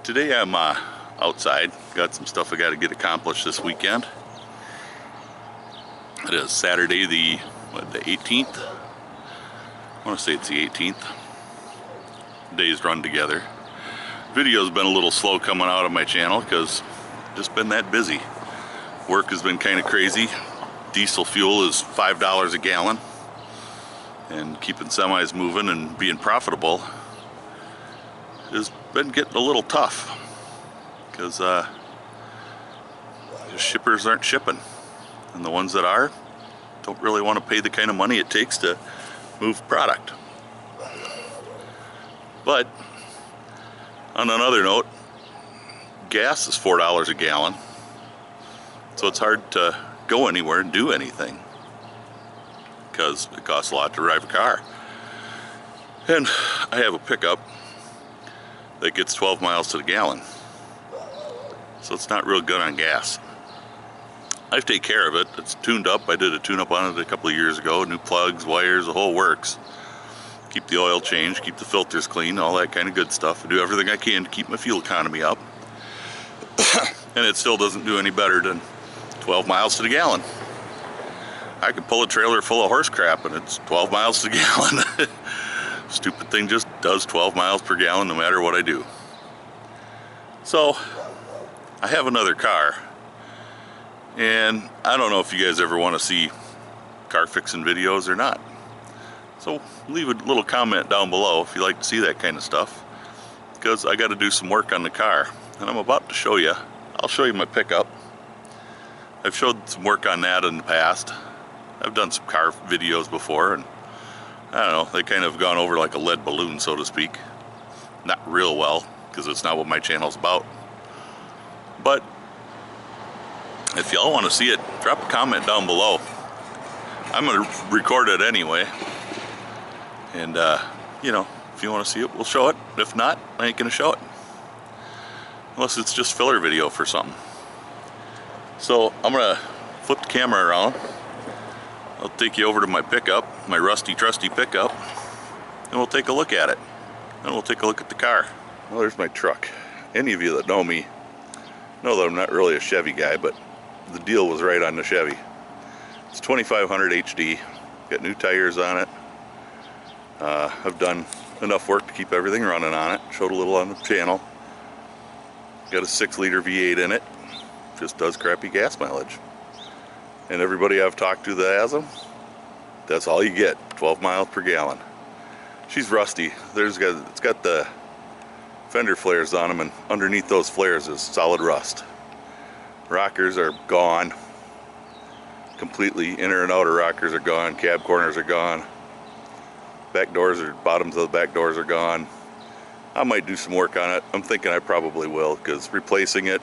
Today I'm outside. Got some stuff I got to get accomplished this weekend. It is Saturday the 18th? I want to say it's the 18th. Days run together. Video's been a little slow coming out of my channel because just been that busy. Work has been kind of crazy. Diesel fuel is $5 a gallon, and keeping semis moving and being profitable has been getting a little tough because shippers aren't shipping, and the ones that are don't really want to pay the kind of money it takes to move product. But on another note, gas is $4 a gallon, so it's hard to go anywhere and do anything because it costs a lot to drive a car. And I have a pickup that gets 12 miles to the gallon, so it's not real good on gas. I take care of it. It's tuned up. I did a tune-up on it a couple of years ago. New plugs, wires, the whole works. Keep the oil changed, keep the filters clean, all that kind of good stuff. I do everything I can to keep my fuel economy up. And it still doesn't do any better than 12 miles to the gallon. I could pull a trailer full of horse crap and it's 12 miles to the gallon. Stupid thing just does 12 miles per gallon no matter what I do. So I have another car, and I don't know if you guys ever want to see car fixing videos or not. So leave a little comment down below if you like to see that kind of stuff, because I got to do some work on the car, and I'm about to show you. I'll show you my pickup. I've showed some work on that in the past. I've done some car videos before, and I don't know, they kind of gone over like a lead balloon, so to speak. Not real well, because it's not what my channel's about. But if y'all want to see it, drop a comment down below. I'm going to record it anyway. And, you know, if you want to see it, we'll show it. If not, I ain't going to show it. Unless it's just filler video for something. So I'm going to flip the camera around. I'll take you over to my pickup, my rusty trusty pickup, and we'll take a look at it. And we'll take a look at the car. Well, there's my truck. Any of you that know me know that I'm not really a Chevy guy, but the deal was right on the Chevy. It's 2500 HD, got new tires on it. I've done enough work to keep everything running on it. Showed a little on the channel. Got a 6-liter V8 in it. Just does crappy gas mileage. And everybody I've talked to that has them, that's all you get, 12 miles per gallon. She's rusty. It's got the fender flares on them, and underneath those flares is solid rust. Rockers are gone completely. Inner and outer rockers are gone. Cab corners are gone. Back doors or bottoms of the back doors are gone. I might do some work on it. I'm thinking I probably will, because replacing it,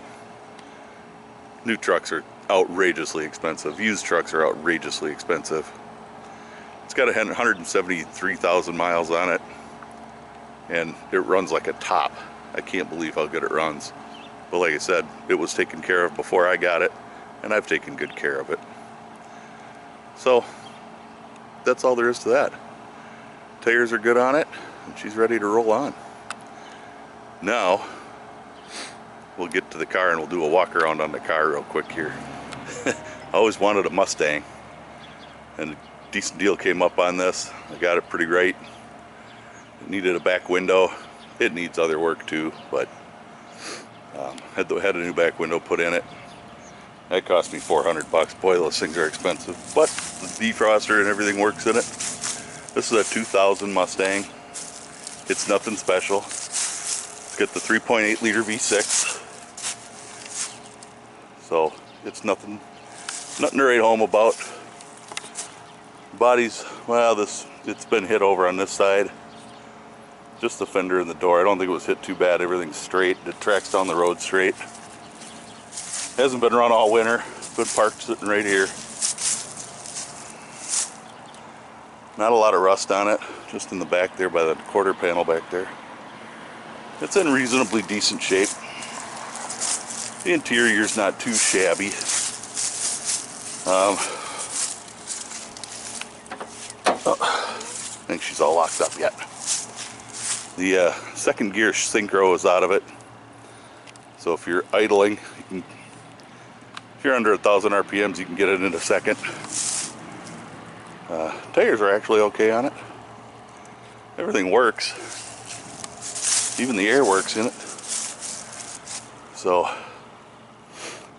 new trucks are outrageously expensive. Used trucks are outrageously expensive. It's got 173,000 miles on it, and it runs like a top. I can't believe how good it runs. But like I said, it was taken care of before I got it, and I've taken good care of it. So that's all there is to that. Tires are good on it, and she's ready to roll on. Now we'll get to the car and we'll do a walk around on the car real quick here. I always wanted a Mustang, and a decent deal came up on this. I got it pretty right. It needed a back window. It needs other work too, but had a new back window put in it. That cost me $400. Boy, those things are expensive, but the defroster and everything works in it. This is a 2000 Mustang. It's nothing special. It's got the 3.8 liter V6. So it's nothing to write home about. Body's, well, it's been hit over on this side. Just the fender and the door. I don't think it was hit too bad. Everything's straight. It tracks down the road straight. Hasn't been run all winter. Good parked sitting right here. Not a lot of rust on it, just in the back there by the quarter panel back there. It's in reasonably decent shape. The interior's not too shabby. I think she's all locked up yet. The second gear synchro is out of it. So if you're idling, if you're under 1,000 RPMs, you can get it in a second. Tires are actually okay on it. Everything works. Even the air works in it. So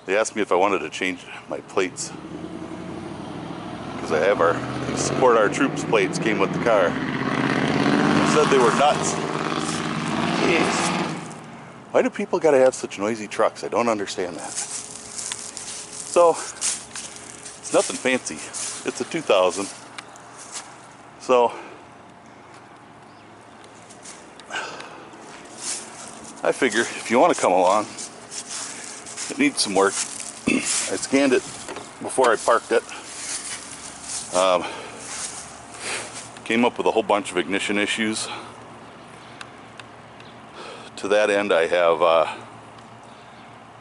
they asked me if I wanted to change my plates, because I have these Support Our Troops plates came with the car. I said they were nuts. Jeez. Why do people gotta have such noisy trucks? I don't understand that. So it's nothing fancy. It's a 2000. So I figure if you want to come along, it needs some work. I scanned it before I parked it. Came up with a whole bunch of ignition issues. To that end, I have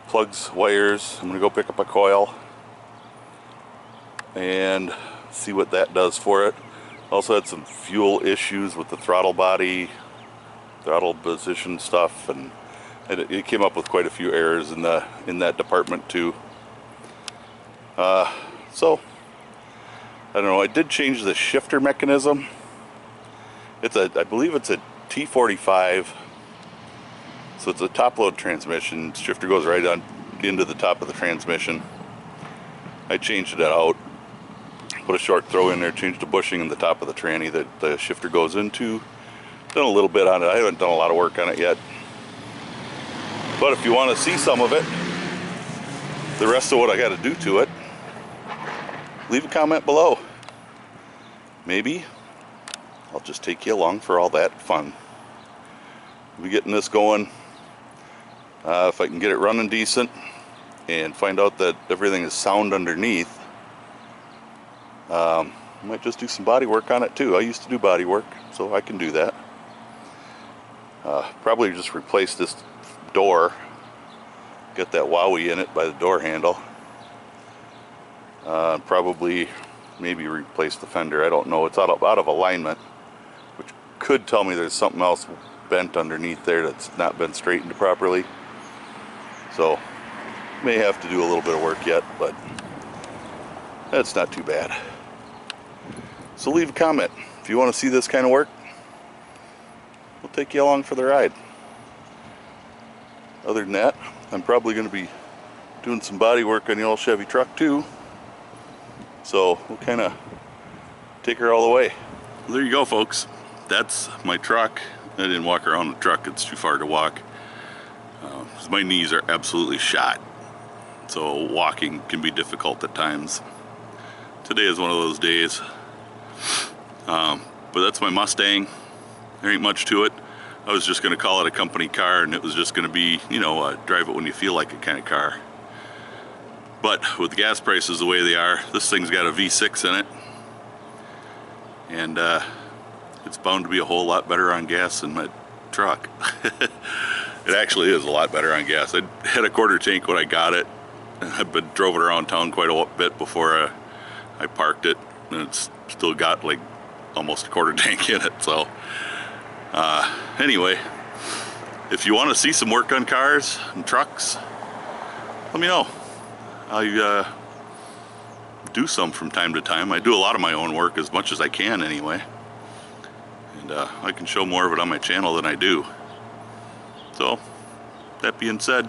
plugs, wires. I'm gonna go pick up a coil and see what that does for it. Also had some fuel issues with the throttle body, throttle position stuff, and it came up with quite a few errors in that department too. So I don't know. I did change the shifter mechanism. I believe it's a T45. So it's a top load transmission. Shifter goes right on into the top of the transmission. I changed it out. Put a short throw in there, changed the bushing in the top of the tranny that the shifter goes into. Done a little bit on it. I haven't done a lot of work on it yet. But if you want to see some of it, the rest of what I got to do to it, leave a comment below. Maybe I'll just take you along for all that fun. We'll be getting this going. If I can get it running decent and find out that everything is sound underneath, I might just do some body work on it too. I used to do body work, so I can do that. Probably just replace this door. Get that wowie in it by the door handle. Probably maybe replace the fender. I don't know. It's out of alignment, which could tell me there's something else bent underneath there that's not been straightened properly. So may have to do a little bit of work yet, but that's not too bad. So leave a comment if you want to see this kind of work. We'll take you along for the ride. Other than that, I'm probably going to be doing some body work on the old Chevy truck too. So we'll kind of take her all the way. Well, there you go, folks. That's my truck. I didn't walk around the truck. It's too far to walk. My knees are absolutely shot. So walking can be difficult at times. Today is one of those days. But that's my Mustang. There ain't much to it. I was just going to call it a company car, and it was just going to be, you know, drive it when you feel like it kind of car. But with the gas prices the way they are, this thing's got a V6 in it. And it's bound to be a whole lot better on gas than my truck. It actually is a lot better on gas. I had a quarter tank when I got it. I've been drove it around town quite a bit before I parked it, and it's still got like almost a quarter tank in it. So anyway, if you want to see some work on cars and trucks, let me know. I do some from time to time. I do a lot of my own work, as much as I can anyway, and I can show more of it on my channel than I do. So that being said,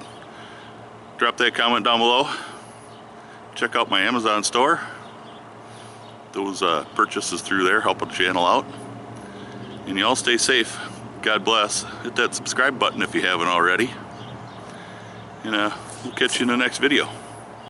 drop that comment down below. Check out my Amazon store. Those purchases through there help the channel out. And you all stay safe. God bless. Hit that subscribe button if you haven't already. And we'll catch you in the next video.